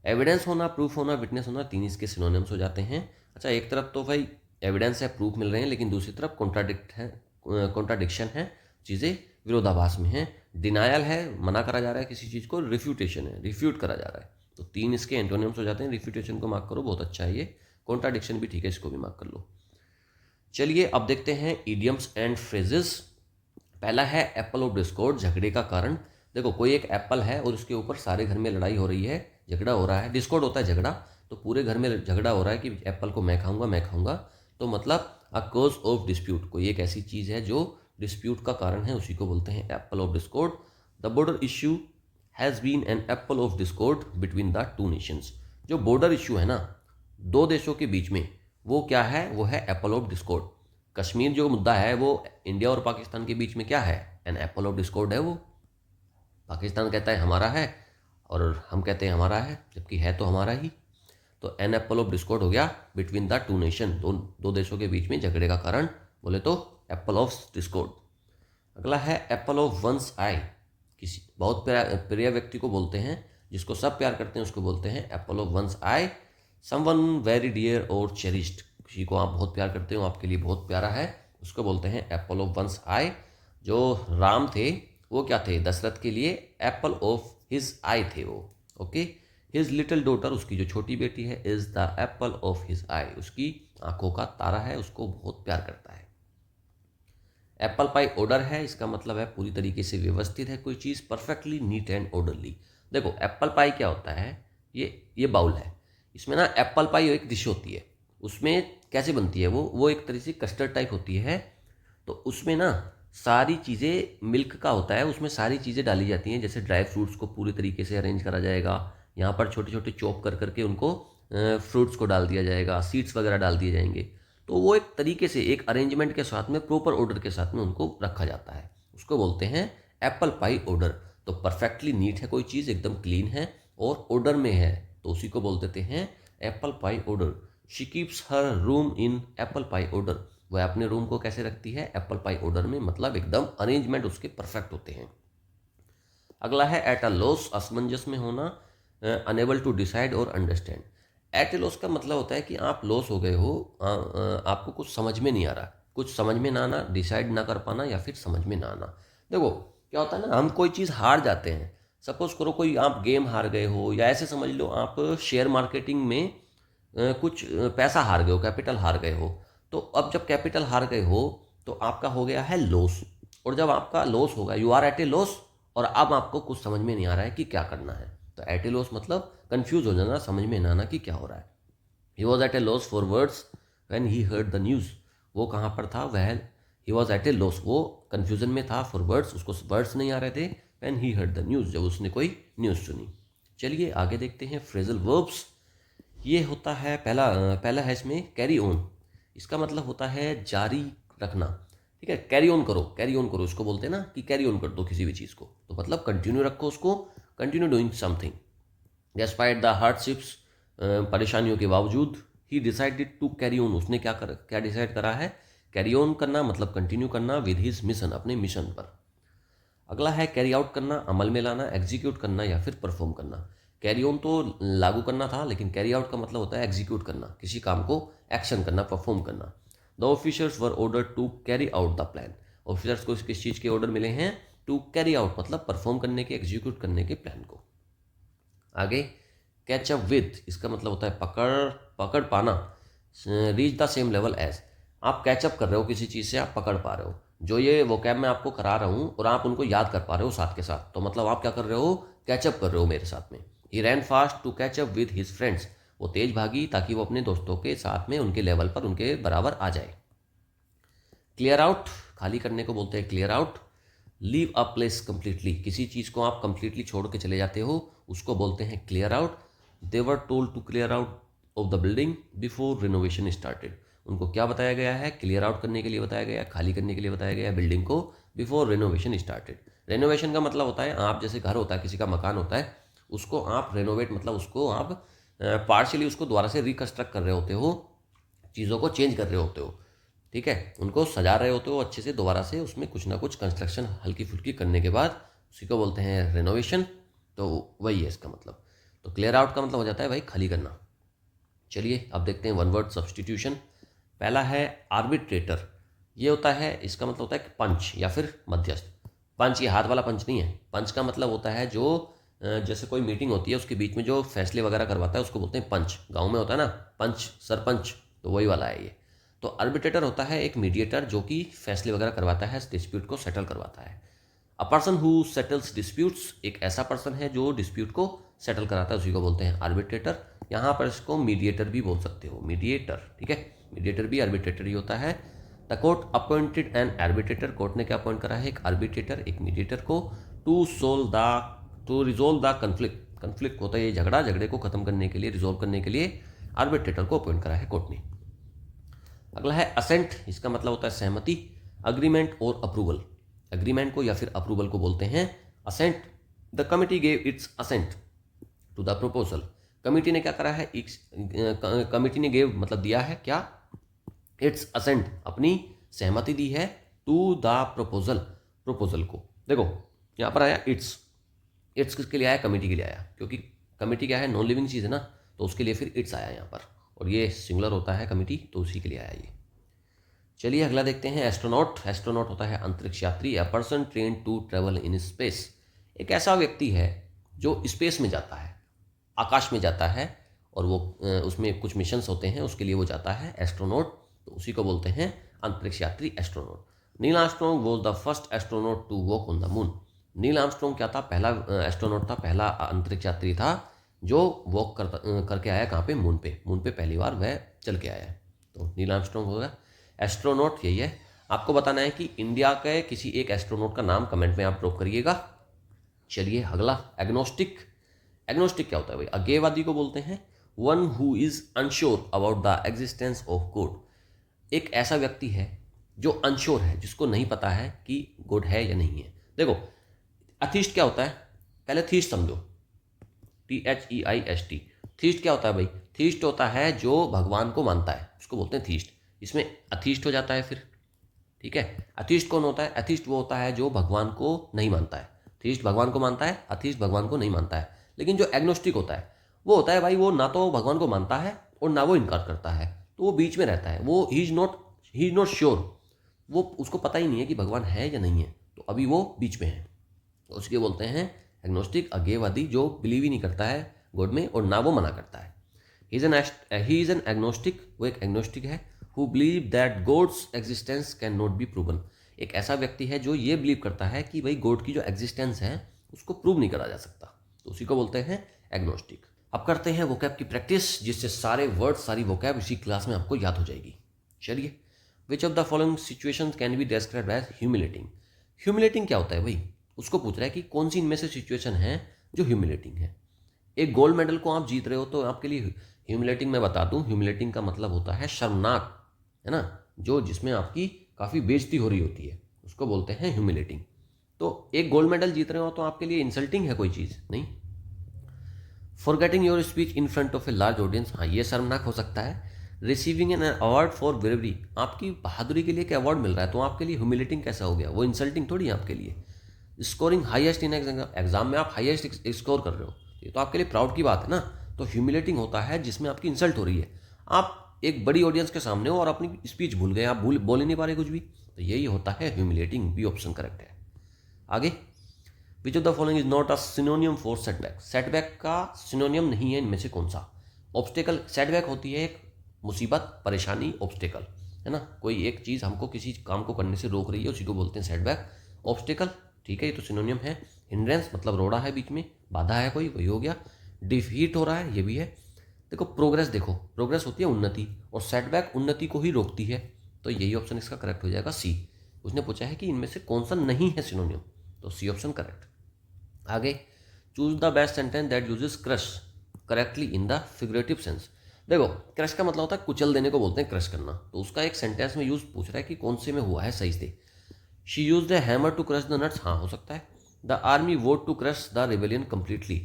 एविडेंस होना, प्रूफ होना, विटनेस होना, तीन इसके सिनोनिम्स हो जाते हैं। अच्छा, एक तरफ तो भाई एविडेंस है, प्रूफ मिल रहे हैं, लेकिन दूसरी तरफ कॉन्ट्राडिक्शन है, चीज़ें विरोधाभास में हैं। डिनायल है, मना करा जा रहा है किसी चीज़ को, रिफ्यूटेशन है, रिफ्यूट करा जा रहा है, तो तीन इसके एंटोनिम्स हो जाते हैं। रिफ्यूटेशन को मार्क करो, बहुत अच्छा है ये। कॉन्ट्राडिक्शन भी ठीक है, इसको भी मार्क कर लो। चलिए अब देखते हैं इडियम्स एंड फ्रेजेस। पहला है एप्पल ऑफ डिस्कॉर्ड, झगड़े का कारण। देखो, कोई एक एप्पल है और उसके ऊपर सारे घर में लड़ाई हो रही है, झगड़ा हो रहा है, डिस्कॉर्ड होता है झगड़ा, तो पूरे घर में झगड़ा हो रहा है कि एप्पल को मैं खाऊंगा, तो मतलब अ कॉज ऑफ डिस्प्यूट, कोई एक ऐसी चीज़ है जो डिस्प्यूट का कारण है, उसी को बोलते हैं apple of discord. The border issue has been an apple of discord between the two nations. जो बॉर्डर इश्यू है ना दो देशों के बीच में, वो क्या है, वो है एप्पल ऑफ डिस्कॉर्ड। कश्मीर जो मुद्दा है वो इंडिया और पाकिस्तान के बीच में क्या है, एन एप्पल ऑफ डिस्कॉर्ड है वो। पाकिस्तान कहता है हमारा है और हम कहते हैं हमारा है, जबकि है तो हमारा ही। तो एन एप्पल ऑफ डिस्कॉर्ड हो गया बिटवीन द टू नेशन, दो देशों के बीच में झगड़े का कारण बोले तो एप्पल ऑफ डिस्कॉर्ड। अगला है एप्पल ऑफ वंस आई। किसी बहुत प्रिय व्यक्ति को बोलते हैं, जिसको सब प्यार करते हैं, उसको बोलते हैं apple of one's eye. Someone very dear और चेरिस्ड, किसी को आप बहुत प्यार करते हो, आपके लिए बहुत प्यारा है, उसको बोलते हैं एप्पल ऑफ वंस आई। जो राम थे वो क्या थे, दशरथ के लिए एप्पल ऑफ हिज आई थे वो। ओके, हिज लिटिल डॉटर, उसकी जो छोटी बेटी है, is the apple of his eye, उसकी आंखों का तारा है, उसको बहुत प्यार करता है। एप्पल पाई ऑर्डर है, इसका मतलब है पूरी तरीके से व्यवस्थित है कोई चीज़, परफेक्टली नीट एंड ऑर्डरली। देखो एप्पल पाई क्या होता है, ये बाउल है, इसमें ना एप्पल पाई एक डिश होती है, उसमें कैसे बनती है वो एक तरह से कस्टर्ड टाइप होती है। तो उसमें ना सारी चीज़ें, मिल्क का होता है, उसमें सारी चीज़ें डाली जाती हैं, जैसे ड्राई फ्रूट्स को पूरी तरीके से अरेंज करा जाएगा, यहाँ पर छोटे छोटे चॉप कर करके उनको फ्रूट्स को डाल दिया जाएगा, सीड्स वगैरह डाल दिए जाएंगे, तो वो एक तरीके से एक अरेंजमेंट के साथ में, प्रॉपर ऑर्डर के साथ में उनको रखा जाता है, उसको बोलते हैं एप्पल पाई ऑर्डर। तो परफेक्टली नीट है कोई चीज़, एकदम क्लीन है और ऑर्डर में है, तो उसी को बोल देते हैं Apple pie order. She keeps her room in Apple pie order, वह अपने रूम को कैसे रखती है, एप्पल पाई ऑर्डर में, मतलब एकदम अरेंजमेंट उसके परफेक्ट होते हैं। अगला है एट अ लॉस, असमंजस में होना, अनेबल टू डिसाइड और अंडरस्टैंड। एट ए लॉस का मतलब होता है कि आप लॉस हो गए हो, आपको कुछ समझ में नहीं आ रहा, कुछ समझ में ना आना, डिसाइड ना कर पाना या फिर समझ में ना आना। देखो क्या होता है ना, हम कोई चीज़ हार जाते हैं, सपोज करो कोई आप गेम हार गए हो, या ऐसे समझ लो आप शेयर मार्केटिंग में कुछ पैसा हार गए हो, कैपिटल हार गए हो। तो अब जब कैपिटल हार गए हो तो आपका हो गया है लॉस, और जब आपका लॉस होगा, you are at a loss, और अब आपको कुछ समझ में नहीं आ रहा है कि क्या करना है। तो एट ए लॉस मतलब कंफ्यूज हो जाना, समझ में ना आना कि क्या हो रहा है। He was at a loss for words when he heard the news, वो कहाँ पर था, वह he was at a loss, वो कन्फ्यूजन में था, फॉर वर्ड्स, उसको वर्ड्स नहीं आ रहे थे, when he heard the news, जब उसने कोई न्यूज़ सुनी। चलिए आगे देखते हैं फ्रेजल वर्ब्स। ये होता है पहला है इसमें कैरी ऑन, इसका मतलब होता है जारी रखना, ठीक है, कैरी ऑन करो, इसको बोलते हैं ना कि कैरी ऑन कर दो किसी भी चीज़ को, तो मतलब कंटिन्यू रखो उसको, continue doing something. Despite the hardships, परेशानियों के बावजूद, he decided to carry on, उसने क्या डिसाइड करा है, कैरी ऑन करना, मतलब कंटिन्यू करना, विद हिज मिशन, अपने मिशन पर। अगला है कैरी आउट करना, अमल में लाना, एग्जीक्यूट करना या फिर परफॉर्म करना। कैरी ऑन तो लागू करना था, लेकिन कैरी आउट का मतलब होता है एग्जीक्यूट करना, किसी काम को एक्शन करना, परफॉर्म करना। The officers were ordered to carry out the plan, officers को किस चीज़ के ऑर्डर मिले हैं, टू कैरी आउट मतलब परफॉर्म करने के, एग्जीक्यूट करने के प्लान को। आगे कैच अप विथ, इसका मतलब होता है पकड़ पाना, reach the same level as, आप कैचअप कर रहे हो किसी चीज़ से, आप पकड़ पा रहे हो, जो ये वोकैब मैं आपको करा रहा हूँ और आप उनको याद कर पा रहे हो साथ के साथ, तो मतलब आप क्या कर रहे हो, कैचअप कर रहे हो मेरे साथ में। He ran fast to catch up with his friends, वो तेज भागी ताकि वो अपने दोस्तों के साथ में उनके लेवल पर, उनके बराबर आ जाए। क्लियर आउट, खाली करने को बोलते हैं clear out. Leave a place completely, किसी चीज़ को आप कंप्लीटली छोड़ के चले जाते हो, उसको बोलते हैं clear out. They were told to clear out of the building before renovation started, उनको क्या बताया गया है, क्लियर आउट करने के लिए बताया गया है, खाली करने के लिए बताया गया है बिल्डिंग को, बिफोर रेनोवेशन स्टार्टेड। रेनोवेशन का मतलब होता है, आप जैसे घर होता है, किसी का मकान होता है, उसको आप रेनोवेट मतलब उसको आप पार्शियली उसको दोबारा से रिकन्स्ट्रक्ट कर रहे होते हो, चीज़ों को चेंज कर रहे होते हो, ठीक है, उनको सजा रहे होते हो अच्छे से, दोबारा से उसमें कुछ ना कुछ कंस्ट्रक्शन हल्की फुल्की करने के बाद उसी को बोलते हैं रेनोवेशन। तो वही है इसका मतलब। तो क्लियर आउट का मतलब हो जाता है भाई खाली करना। चलिए अब देखते हैं वन वर्ड सब्सटीट्यूशन। पहला है आर्बिट्रेटर, ये होता है, इसका मतलब होता है कि पंच या फिर मध्यस्थ। पंच ये हाथ वाला पंच नहीं है, पंच का मतलब होता है जो जैसे कोई मीटिंग होती है उसके बीच में जो फैसले वगैरह करवाता है उसको बोलते हैं पंच। गांव में होता है ना पंच, सरपंच, तो वही वाला है ये। तो आर्बिट्रेटर होता है एक मीडिएटर जो कि फैसले वगैरह करवाता है, डिस्प्यूट को सेटल करवाता है। A person who settles disputes, एक ऐसा पर्सन है जो डिस्प्यूट को सेटल कराता है, उसी को बोलते हैं आर्बिट्रेटर। यहाँ पर इसको मीडिएटर भी बोल सकते हो, मीडिएटर, ठीक है। मीडिएटर भी आर्बिट्रेटर ही होता है। The court appointed N arbitrator, court ने क्या अपॉइंट करा है, एक आर्बिट्रेटर, एक मीडिएटर को, to resolve the conflict, conflict होता है ये झगड़ा, झगड़े को खत्म करने के लिए, रिजोल्व करने के लिए आर्बिट्रेटर को अपॉइंट करा है कोर्ट ने। अगला है असेंट, इसका मतलब होता है सहमति, अग्रीमेंट और अप्रूवल। अग्रीमेंट को या फिर अप्रूवल को बोलते हैं assent. The committee gave its assent to the proposal, committee ने क्या करा है, कमिटी ने गेव मतलब दिया है क्या, इट्स असेंट, अपनी सहमति दी है, टू द प्रपोजल, प्रपोजल को। देखो यहाँ पर आया इट्स, इट्स किसके लिए आया, कमिटी के लिए आया, क्योंकि कमिटी क्या है, नॉन लिविंग चीज़ है ना, तो उसके लिए फिर इट्स आया यहाँ पर, और ये सिंगुलर होता है कमिटी, तो उसी के लिए आया ये। चलिए अगला देखते हैं, एस्ट्रोनॉट। एस्ट्रोनॉट होता है अंतरिक्ष यात्री, a person trained to travel in space, एक ऐसा व्यक्ति है जो स्पेस में जाता है, आकाश में जाता है, और वो उसमें कुछ मिशंस होते हैं, उसके लिए वो जाता है एस्ट्रोनॉट, तो उसी को बोलते हैं अंतरिक्ष यात्री, astronaut. Neil Armstrong was the first astronaut to walk on the moon. Neil Armstrong क्या था, पहला एस्ट्रोनॉट था, पहला अंतरिक्ष यात्री था जो वॉक करके आया कहाँ पे, मून पे, मून पे पहली बार वह चल के आया, तो नील आर्मस्ट्रॉन्ग होगा। एस्ट्रोनॉट यही है। आपको बताना है कि इंडिया के किसी एक एस्ट्रोनॉट का नाम कमेंट में आप ड्रॉप करिएगा। चलिए अगला, एग्नोस्टिक। एग्नोस्टिक क्या होता है भाई, अज्ञेयवादी को बोलते हैं, one who is unsure about the existence of God, एक ऐसा व्यक्ति है जो अनश्योर है, जिसको नहीं पता है कि गॉड है या नहीं है। देखो अथीस्ट क्या होता है, पहले थीस्ट समझो, THEIST, थीस्ट क्या होता है भाई, थीस्ट होता है जो भगवान को मानता है, उसको बोलते हैं थीस्ट, इसमें अथीस्ट हो जाता है फिर, ठीक है। अथीस्ट कौन होता है, अथीस्ट वो होता है जो भगवान को नहीं मानता है, थीस्ट भगवान को मानता है, अथीस्ट भगवान को नहीं मानता है। लेकिन जो एग्नोस्टिक होता है वो होता है भाई, वो ना तो भगवान को मानता है और ना वो इनकार करता है, तो वो बीच में रहता है, वो ही इज नॉट श्योर, वो उसको पता ही नहीं है कि भगवान है या नहीं है, तो अभी वो बीच में है, तो उसके बोलते हैं एग्नोस्टिक, अज्ञेयवादी, जो बिलीव ही नहीं करता है गॉड में और ना वो मना करता है। ही इज एन एग्नोस्टिक, वो एक एग्नोस्टिक है, who believe that God's existence can not be proven, एक ऐसा व्यक्ति है जो ये बिलीव करता है कि भाई गॉड की जो एग्जिस्टेंस है उसको प्रूव नहीं करा जा सकता, तो उसी को बोलते हैं एग्नोस्टिक। अब करते हैं वोकैब की प्रैक्टिस, जिससे सारे वर्ड, सारी वोकैब इसी क्लास में आपको याद हो जाएगी। चलिए, which of the following situation can be described as humiliating. Humiliating क्या होता है भाई, उसको पूछ रहा है कि कौन सी इनमें से सिचुएशन है जो ह्यूमिलेटिंग है। एक गोल्ड मेडल को आप जीत रहे हो तो आपके लिए ह्यूमिलेटिंग, मैं बता दूं, ह्यूमिलेटिंग का मतलब होता है शर्मनाक, है ना, जो जिसमें आपकी काफ़ी बेइज्जती हो रही होती है, उसको बोलते हैं ह्यूमिलेटिंग। तो एक गोल्ड मेडल जीत रहे हो तो आपके लिए इंसल्टिंग है कोई चीज़ नहीं। Forgetting your speech in front of a large audience, हाँ ये शर्मनाक हो सकता है। Receiving an award for bravery, आपकी बहादुरी के लिए क्या अवार्ड मिल रहा है, तो आपके लिए ह्यूमिलेटिंग कैसा हो गया, वो इंसल्टिंग थोड़ी है आपके लिए। स्कोरिंग हाईएस्ट इन एग्जाम में आप हाईएस्ट स्कोर कर रहे हो, ये तो आपके लिए प्राउड की बात है ना। तो ह्यूमिलेटिंग होता है जिसमें आपकी इंसल्ट हो रही है, आप एक बड़ी ऑडियंस के सामने हो और अपनी स्पीच भूल गए, आप बोल ही नहीं पा रहे कुछ भी, तो यही होता है ह्यूमिलेटिंग, बी ऑप्शन करेक्ट है। आगे, विच of the following is not a सिनोनियम for setback, setback का सिनोनियम नहीं है इनमें से कौन सा। ऑब्स्टेकल, सेटबैक होती है एक मुसीबत, परेशानी, ऑब्स्टेकल, है ना, कोई एक चीज़ हमको किसी काम को करने से रोक रही है, उसी को बोलते हैं सेटबैक। ऑब्स्टेकल ठीक है, ये तो सिनोनियम है। हिंड्रेंस मतलब रोड़ा है बीच में, बाधा है कोई, वही हो गया। डिफीट हो रहा है, ये भी है। देखो प्रोग्रेस, देखो प्रोग्रेस होती है उन्नति, और सेटबैक उन्नति को ही रोकती है, तो यही ऑप्शन इसका करेक्ट हो जाएगा, सी। उसने पूछा है कि इनमें से कौन सा नहीं है सिनोनियम, तो सी ऑप्शन करेक्ट। आगे, choose the best sentence that uses crush correctly in the figurative sense. देखो क्रश का मतलब होता है कुचल देने को बोलते हैं क्रश करना, तो उसका एक सेंटेंस में यूज पूछ रहा है कि कौन से में हुआ है सही से। She use the hammer to crush the nuts, हाँ हो सकता है। The army vote to crush the rebellion completely,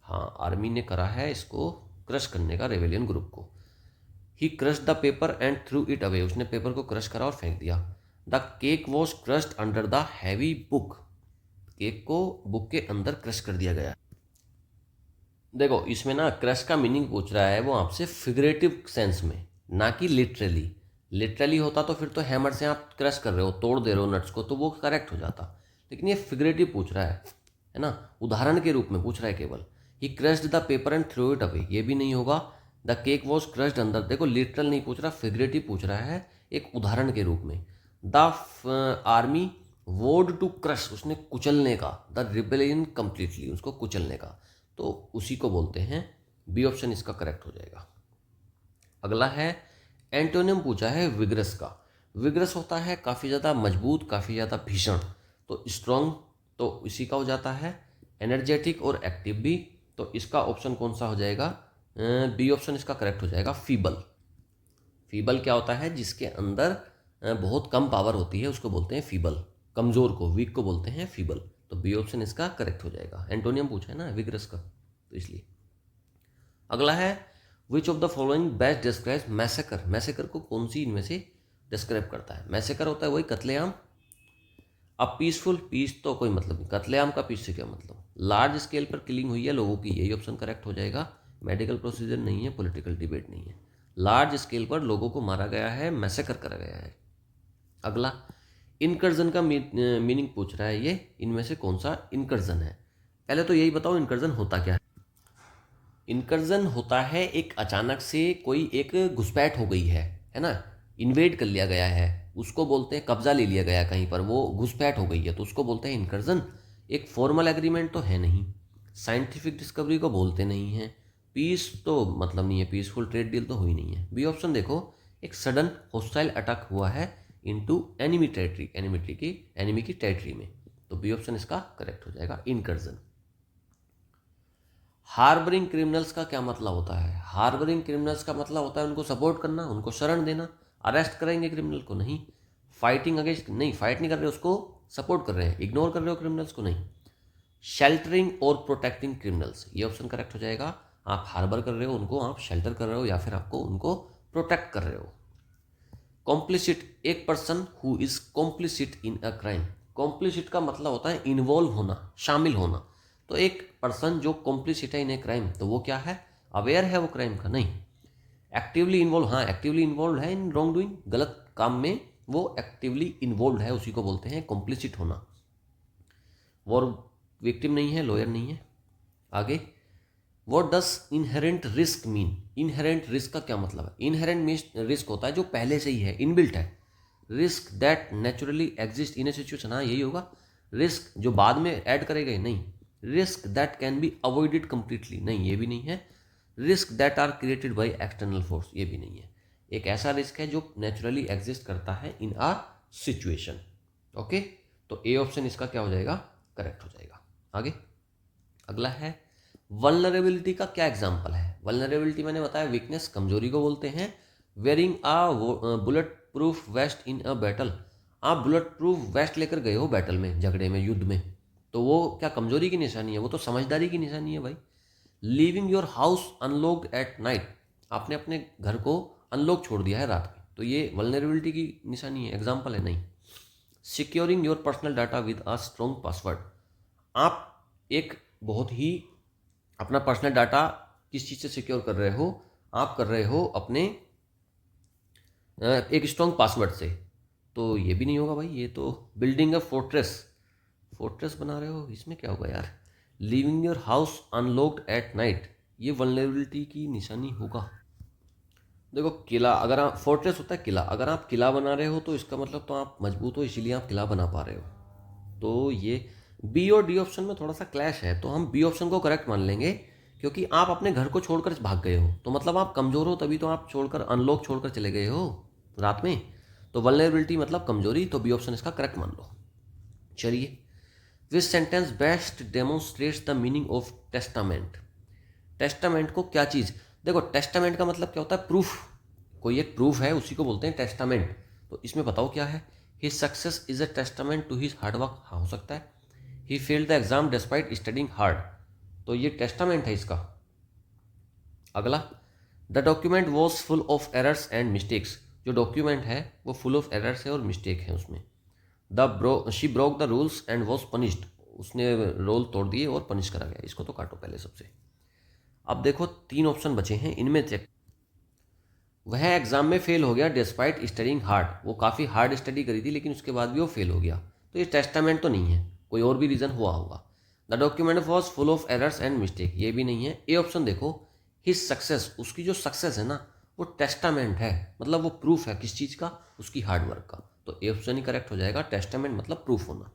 हाँ आर्मी ने करा है इसको क्रश करने का, रेबेलियन ग्रुप को। He crush the paper and threw it away, उसने पेपर को क्रश करा और फेंक दिया। The cake was crushed under the heavy book, cake को बुक के अंदर क्रश कर दिया गया। देखो इसमें ना क्रश का मीनिंग पूछ रहा है वो आपसे फिगरेटिव सेंस में, ना कि लिटरली। लिटरली होता तो फिर तो हैमर से आप क्रश कर रहे हो, तोड़ दे रहे हो नट्स को, तो वो करेक्ट हो जाता, लेकिन ये फिगरेटिव पूछ रहा है ना, उदाहरण के रूप में पूछ रहा है केवल। He crushed the paper and threw it away, ये भी नहीं होगा। द केक वॉज क्रश्ड अंदर, देखो लिटरल नहीं पूछ रहा, फिगरेटिव पूछ रहा है एक उदाहरण के रूप में। द आर्मी वोड टू क्रश, उसने कुचलने का, द रिबेलियन कंप्लीटली, उसको कुचलने का, तो उसी को बोलते हैं बी ऑप्शन इसका करेक्ट हो जाएगा। अगला है एंटोनियम पूछा है विग्रस का। विग्रस होता है काफ़ी ज़्यादा मजबूत, काफ़ी ज़्यादा भीषण। तो स्ट्रॉन्ग तो इसी का हो जाता है, एनर्जेटिक और एक्टिव भी। तो इसका ऑप्शन कौन सा हो जाएगा? बी ऑप्शन इसका करेक्ट हो जाएगा, फीबल। फीबल क्या होता है? जिसके अंदर बहुत कम पावर होती है उसको बोलते हैं फीबल। कमज़ोर को, वीक को बोलते हैं फीबल। तो बी ऑप्शन इसका करेक्ट हो जाएगा। एंटोनियम पूछा है ना विग्रस का, तो इसलिए। अगला है विच of the following best describe massacre. Massacre को कौन सी इनमें से डिस्क्राइब करता है? मैसेकर होता है वही कत्लेआम। अब पीसफुल, पीस तो कोई मतलब नहीं, कत्लेआम का पीस से क्या मतलब? लार्ज स्केल पर किलिंग हुई है लोगों की, यही ऑप्शन करेक्ट हो जाएगा। मेडिकल प्रोसीजर नहीं है, पॉलिटिकल डिबेट नहीं है। लार्ज स्केल पर लोगों को मारा गया है, मैसेकर करा गया है। अगला इनकर्जन का मीनिंग पूछ रहा है ये, इनमें से कौन सा इनकर्जन है? पहले तो यही बताओ इनकर्जन होता क्या है। इनकर्जन होता है एक अचानक से कोई एक घुसपैठ हो गई है ना, इन्वेड कर लिया गया है, उसको बोलते हैं कब्जा ले लिया गया कहीं पर, वो घुसपैठ हो गई है तो उसको बोलते हैं इनकर्जन। एक फॉर्मल एग्रीमेंट तो है नहीं, साइंटिफिक डिस्कवरी को बोलते नहीं है, पीस तो मतलब नहीं है, पीसफुल ट्रेड डील तो हुई नहीं है। बी ऑप्शन देखो, एक सडन हॉस्टाइल अटैक हुआ है इनटू एनिमी टेरिटरी, एनिमी की टेरिटरी में। तो बी ऑप्शन इसका करेक्ट हो जाएगा, इनकर्जन। हार्बरिंग क्रिमिनल्स का क्या मतलब होता है? हार्बरिंग क्रिमिनल्स का मतलब होता है उनको सपोर्ट करना, उनको शरण देना। अरेस्ट करेंगे क्रिमिनल को? नहीं। फाइटिंग अगेंस्ट, नहीं, फाइट नहीं कर रहे, उसको सपोर्ट कर रहे हैं, इग्नोर कर रहे हो क्रिमिनल्स को? नहीं। शेल्टरिंग और प्रोटेक्टिंग क्रिमिनल्स, ये ऑप्शन करेक्ट हो जाएगा। आप हार्बर कर रहे हो उनको, आप शेल्टर कर रहे हो, या फिर आपको उनको प्रोटेक्ट कर रहे हो। कॉम्प्लिसिट, एक person who is complicit in a crime. Complicit का मतलब होता है इन्वॉल्व होना, शामिल होना। तो एक पर्सन जो कॉम्प्लिसिट है इन ए क्राइम, तो वो क्या है? अवेयर है वो क्राइम का? नहीं। एक्टिवली इन्वॉल्व, हाँ एक्टिवली इन्वॉल्व है इन रॉन्ग डूइंग, गलत काम में वो एक्टिवली इन्वॉल्व है, उसी को बोलते हैं कॉम्प्लिसिट होना। वो विक्टिम नहीं है, लॉयर नहीं है। आगे, what does inherent risk mean. Inherent risk का क्या मतलब है? इनहेरेंट मीन्स रिस्क होता है जो पहले से ही है, इनबिल्ट है। Risk that naturally exist in A situation, हाँ यही होगा। रिस्क जो बाद में ऐड करे गए, नहीं। Risk that can be avoided completely, नहीं ये भी नहीं है। Risk that are created by external force, ये भी नहीं है। एक ऐसा रिस्क है जो नेचुरली एग्जिस्ट करता है इन आ सिचुएशन। ओके, तो ए ऑप्शन इसका क्या हो जाएगा? करेक्ट हो जाएगा। आगे अगला है वल्नरेबिलिटी का क्या एग्जाम्पल है? वल्नरेबिलिटी मैंने बताया वीकनेस, कमजोरी को बोलते हैं। Wearing a bullet proof waste in a battle. आप बुलेट प्रूफ वेस्ट लेकर गए हो बैटल में, झगड़े में, युद्ध में, तो वो क्या कमजोरी की निशानी है? वो तो समझदारी की निशानी है भाई। Leaving your house unlocked at night, आपने अपने घर को अनलॉक छोड़ दिया है रात में, तो ये वल्नरेबिलिटी की निशानी है, एग्जाम्पल है? नहीं। Securing your personal data with a strong password, आप एक बहुत ही अपना पर्सनल डाटा किस चीज़ से सिक्योर कर रहे हो? आप कर रहे हो अपने एक स्ट्रॉन्ग पासवर्ड से, तो ये भी नहीं होगा भाई। ये तो बिल्डिंग अ फोर्ट्रेस, फोर्ट्रेस बना रहे हो, इसमें क्या होगा यार? Living your house unlocked at night, ये वल्नरेबिलिटी की निशानी होगा। देखो किला, अगर आप, फोर्ट्रेस होता है किला, अगर आप किला बना रहे हो तो इसका मतलब तो आप मजबूत हो, इसीलिए आप किला बना पा रहे हो। तो ये बी और डी ऑप्शन में थोड़ा सा क्लैश है, तो हम बी ऑप्शन को करेक्ट मान लेंगे, क्योंकि आप अपने घर को छोड़कर भाग गए हो, तो मतलब आप कमज़ोर हो, तभी तो आप छोड़कर, अनलॉक छोड़कर चले गए हो रात में। तो वल्नरेबिलिटी मतलब कमजोरी, तो बी ऑप्शन इसका करेक्ट मान लो। चलिए, विच sentence best demonstrates the meaning of testament. Testament को क्या चीज़, देखो टेस्टामेंट का मतलब क्या होता है? प्रूफ, कोई एक प्रूफ है, उसी को बोलते हैं टेस्टामेंट। तो इसमें बताओ क्या है? His success is a testament to his hard work, हाँ हो सकता है। He failed the exam despite studying hard, तो ये टेस्टामेंट है इसका। अगला, the document was full of errors and mistakes, जो डॉक्यूमेंट है वो फुल ऑफ एरर्स है और मिस्टेक है उसमें। She broke the rules and was punished, उसने रोल तोड़ दिए और पनिश करा गया। इसको तो काटो पहले सबसे। अब देखो 3 ऑप्शन बचे हैं, इनमें चेक। वह एग्जाम में फेल हो गया डिस्पाइट स्टडिंग हार्ड, वो काफ़ी हार्ड स्टडी करी थी लेकिन उसके बाद भी वो फेल हो गया, तो ये टेस्टामेंट तो नहीं है, कोई और भी रीज़न हुआ होगा। The document was full of errors and mistake, ये भी नहीं है। ए ऑप्शन देखो, हिज सक्सेस, उसकी जो सक्सेस है ना वो टेस्टामेंट है, मतलब वो प्रूफ है किस चीज़ का? उसकी हार्डवर्क का। तो ए ऑप्शन ही करेक्ट हो जाएगा, टेस्टामेंट मतलब प्रूफ होना।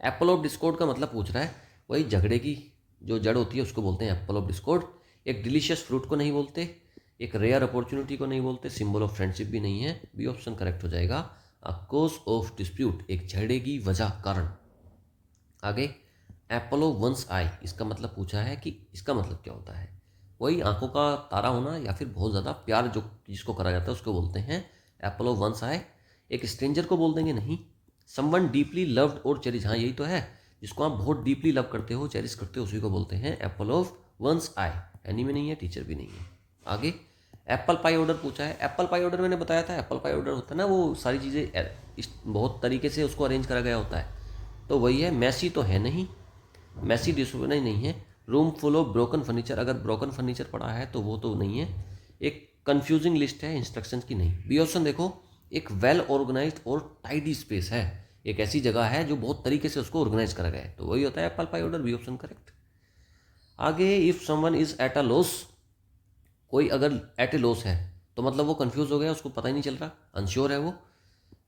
एप्पल ऑफ डिस्कॉर्ड का मतलब पूछ रहा है, वही झगड़े की जो जड़ होती है उसको बोलते हैं एप्पल ऑफ डिस्कॉर्ड। एक डिलीशियस फ्रूट को नहीं बोलते, एक रेयर अपॉर्चुनिटी को नहीं बोलते, सिंबल ऑफ फ्रेंडशिप भी नहीं है। बी ऑप्शन करेक्ट हो जाएगा। अ कॉज ऑफ डिस्प्यूट, एक झगड़े की वजह, कारण। आगे, एपोलो वंस आई, इसका मतलब पूछा है कि इसका मतलब क्या होता है। वही आंखों का तारा होना या फिर बहुत ज़्यादा प्यार जो जिसको करा जाता है उसको बोलते हैं एपोलो वंस आए। एक स्ट्रेंजर को बोल देंगे नहीं। समवन डीपली लव्ड और चेरिश, हाँ यही तो है, जिसको आप बहुत डीपली लव करते हो, चेरिश करते हो, उसी को बोलते हैं एप्पल ऑफ वंस आए। एनी में नहीं है, टीचर भी नहीं है। आगे, एप्पल पाई ऑर्डर पूछा है। एप्पल पाई ऑर्डर मैंने बताया था, एप्पल पाई ऑर्डर होता है ना, वो सारी चीज़ें बहुत तरीके से उसको अरेंज करा गया होता है, तो वही है। मैसी तो है नहीं, मैसी डिसऑर्गनाइज नहीं है। Room full of broken furniture, अगर ब्रोकन फर्नीचर पड़ा है तो वो तो नहीं है। एक कंफ्यूजिंग लिस्ट है इंस्ट्रक्शंस की, नहीं। बी ऑप्शन देखो, एक वेल ऑर्गेनाइज्ड और टाइडी स्पेस है, एक ऐसी जगह है जो बहुत तरीके से उसको ऑर्गेनाइज करा गया है, तो वही होता है apple pie order. B option correct. आगे, if someone is at a loss, कोई अगर एट ए लॉस है तो मतलब वो कंफ्यूज हो गया, उसको पता ही नहीं चल रहा, अनश्योर है वो।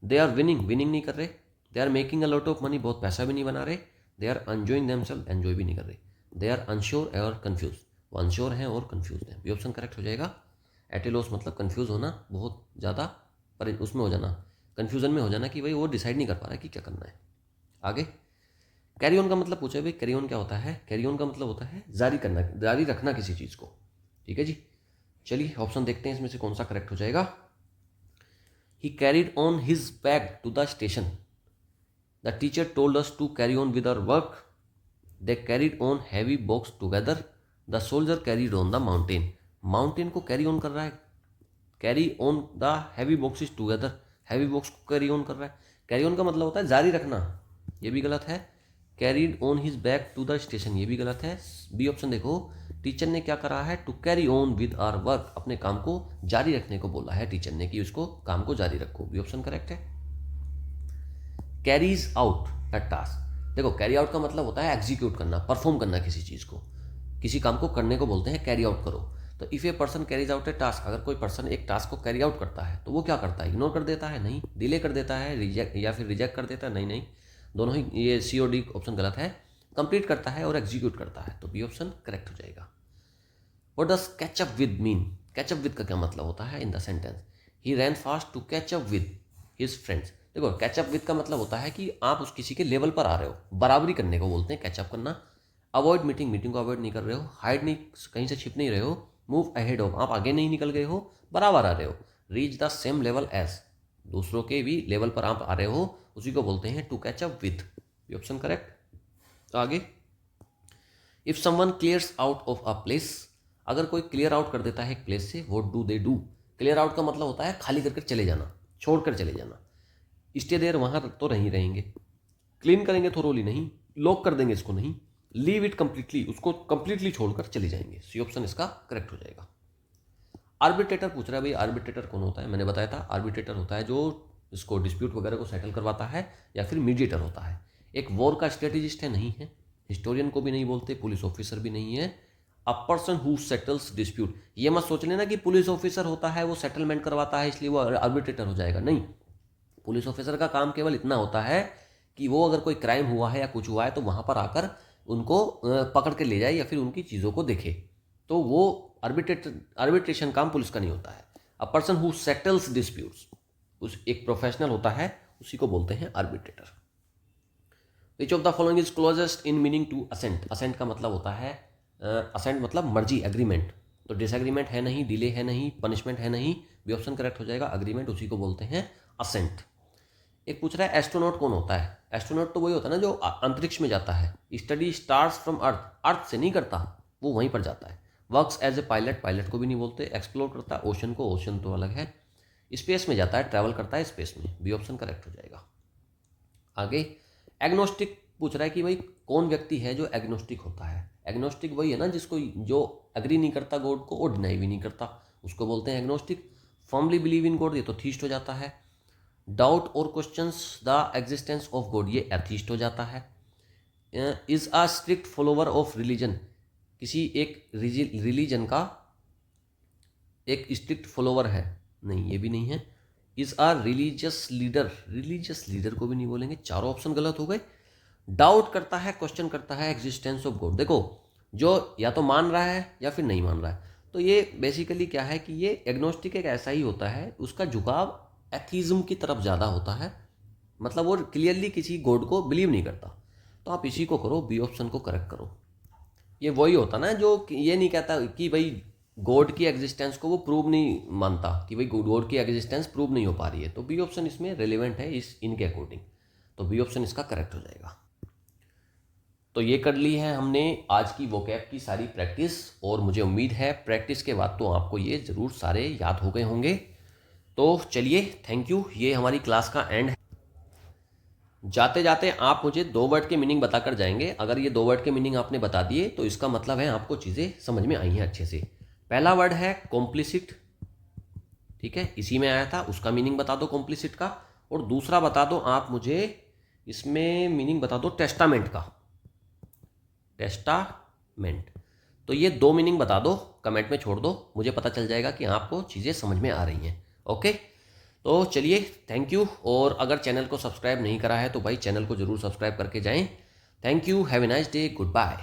दे आर विनिंग, विनिंग नहीं कर रहे। They are making a lot of money, बहुत पैसा भी नहीं बना रहे। They are enjoying themselves, enjoy भी नहीं कर रहे। दे आर अनश्योर और कन्फ्यूज, वो अनश्योर हैं और कन्फ्यूज हैं। बी ऑप्शन करेक्ट हो जाएगा। एट ए लॉस मतलब कन्फ्यूज होना, बहुत ज़्यादा पर उसमें हो जाना, कन्फ्यूजन में हो जाना कि भाई वो डिसाइड नहीं कर पा रहा है कि क्या करना है। आगे, कैरी ऑन का मतलब पूछा है भाई, कैरी ऑन क्या होता है। कैरी ऑन का मतलब होता है जारी करना, जारी रखना किसी चीज़ को। ठीक है जी, चलिए ऑप्शन देखते हैं इसमें से कौन सा करेक्ट हो जाएगा। He carried on his bag to the station, the teacher told us to carry on with our work, they carried on heavy box together, the soldier carried on the mountain. Mountain को carry on कर रहा है, carry on the heavy boxes together, heavy box को carry on कर रहा है। Carry on का मतलब होता है जारी रखना, ये भी गलत है। Carried on his bag to the station, ये भी गलत है। बी ऑप्शन देखो, टीचर ने क्या करा है, to carry on with our work, अपने काम को जारी रखने को बोला है टीचर ने कि उसको काम को जारी रखो। बी ऑप्शन करेक्ट है। कैरीज आउट अ टास्क, देखो कैरी आउट का मतलब होता है एग्जीक्यूट करना, परफॉर्म करना किसी चीज़ को, किसी काम को करने को बोलते हैं कैरी आउट करो। तो if a person carries out A task, अगर कोई पर्सन एक टास्क को कैरी आउट करता है तो वो क्या करता है, इग्नोर कर देता है, नहीं। डिले कर देता है, रिजेक्ट या फिर रिजेक्ट कर देता है, नहीं नहीं, दोनों ही, ये सी और डी ऑप्शन गलत है। कंप्लीट करता है और एग्जीक्यूट करता है, तो बी ऑप्शन करेक्ट हो जाएगा। What does catch up with mean, catch up with का क्या मतलब होता है in the sentence. He ran fast to catch up with his friends, देखो कैचअप विद का मतलब होता है कि आप उस किसी के लेवल पर आ रहे हो, बराबरी करने को बोलते हैं कैचअप करना। अवॉइड मीटिंग, मीटिंग को अवॉइड नहीं कर रहे हो। हाइड नहीं, कहीं से छिप नहीं रहे हो। मूव अहेड ऑफ, आप आगे नहीं निकल गए हो, बराबर आ रहे हो। Reach the same level as, दूसरों के भी लेवल पर आप आ रहे हो, उसी को बोलते हैं टू कैचअप विद। ये ऑप्शन करेक्ट। आगे, if someone clears out of a place, अगर कोई क्लियर आउट कर देता है एक प्लेस से, what do they do. Clear out का मतलब होता है खाली करके चले जाना, छोड़कर चले जाना। स्टे देयर, वहाँ तो नहीं रहेंगे। क्लीन करेंगे थोरोली, नहीं। लॉक कर देंगे इसको, नहीं। लीव इट कंप्लीटली, उसको कंप्लीटली छोड़कर चले जाएंगे। सी ऑप्शन इसका करेक्ट हो जाएगा। आर्बिट्रेटर पूछ रहा है भाई, आर्बिट्रेटर कौन होता है। मैंने बताया था आर्बिट्रेटर होता है जो इसको डिस्प्यूट वगैरह को सेटल करवाता है, या फिर मीडिएटर होता है। एक वॉर का स्ट्रेटेजिस्ट है, नहीं है। हिस्टोरियन को भी नहीं बोलते, पुलिस ऑफिसर भी नहीं है। A person who settles dispute, ये मत सोच लेना कि पुलिस ऑफिसर होता है वो सेटलमेंट करवाता है इसलिए वो आर्बिट्रेटर हो जाएगा, नहीं। पुलिस ऑफिसर का काम केवल इतना होता है कि वो अगर कोई क्राइम हुआ है या कुछ हुआ है तो वहाँ पर आकर उनको पकड़ के ले जाए या फिर उनकी चीज़ों को देखे, तो वो आर्बिट्रेशन काम पुलिस का नहीं होता है। A person who settles disputes, उस एक प्रोफेशनल होता है, उसी को बोलते हैं arbitrator. Which of the following is closest in meaning to assent, assent का मतलब होता है, असेंट मतलब मर्जी, एग्रीमेंट। तो डिसएग्रीमेंट है नहीं, डिले है नहीं, पनिशमेंट है नहीं, बी ऑप्शन करेक्ट हो जाएगा। अग्रीमेंट, उसी को बोलते हैं असेंट। एक पूछ रहा है एस्ट्रोनॉट कौन होता है। एस्ट्रोनॉट तो वही होता है ना जो अंतरिक्ष में जाता है। Study stars from earth, earth से नहीं करता, वो वहीं पर जाता है। Works as a pilot, pilot को भी नहीं बोलते। एक्सप्लोर करता है ओशन को, ओशन तो अलग है। स्पेस में जाता है, ट्रैवल करता है स्पेस में, बी ऑप्शन करेक्ट हो जाएगा। आगे, एग्नोस्टिक पूछ रहा है कि भाई कौन व्यक्ति है जो एग्नोस्टिक होता है। एग्नोस्टिक वही है ना जिसको, जो एग्री नहीं करता गॉड को और डिनाई भी नहीं करता, उसको बोलते हैं agnostic. Firmly believe in God, ये तो थीस्ट हो जाता है। डाउट और questions the existence of God, ये एथीस्ट हो जाता है। Is a strict follower of religion, किसी एक रिलीजन का एक स्ट्रिक्ट फॉलोवर है, नहीं ये भी नहीं है। Is a religious leader, religious leader को भी नहीं बोलेंगे, चारों ऑप्शन गलत हो गए। डाउट करता है, क्वेश्चन करता है एग्जिस्टेंस ऑफ गॉड, देखो जो या तो मान रहा है या फिर नहीं मान रहा है। तो ये बेसिकली क्या है कि ये एग्नोस्टिक एक ऐसा ही होता है, उसका झुकाव एथीज्म की तरफ ज़्यादा होता है, मतलब वो क्लियरली किसी गॉड को बिलीव नहीं करता। तो आप इसी को करो, बी ऑप्शन को करेक्ट करो। ये वही होता ना जो ये नहीं कहता कि भाई गॉड की एग्जिस्टेंस को वो प्रूव नहीं मानता, कि भाई गॉड की एग्जिस्टेंस प्रूव नहीं हो पा रही है। तो बी ऑप्शन इसमें रिलेवेंट है इस इनके अकॉर्डिंग, तो बी ऑप्शन इसका करेक्ट हो जाएगा। तो ये कर ली है हमने आज की वोकैब की सारी प्रैक्टिस, और मुझे उम्मीद है प्रैक्टिस के बाद तो आपको ये ज़रूर सारे याद हो गए होंगे। तो चलिए, थैंक यू, ये हमारी क्लास का एंड है। जाते जाते आप मुझे 2 वर्ड के मीनिंग बताकर जाएंगे। अगर ये 2 वर्ड के मीनिंग आपने बता दिए तो इसका मतलब है आपको चीज़ें समझ में आई हैं अच्छे से। पहला वर्ड है कॉम्प्लिसिट, ठीक है, इसी में आया था, उसका मीनिंग बता दो कॉम्प्लिसिट का। और दूसरा बता दो आप मुझे, इसमें मीनिंग बता दो टेस्टामेंट का, टेस्टामेंट। तो ये 2 मीनिंग बता दो, कमेंट में छोड़ दो, मुझे पता चल जाएगा कि आपको चीज़ें समझ में आ रही हैं। ओके, तो चलिए, थैंक यू। और अगर चैनल को सब्सक्राइब नहीं करा है तो भाई चैनल को ज़रूर सब्सक्राइब करके जाएं। Thank you, have a nice day, good bye.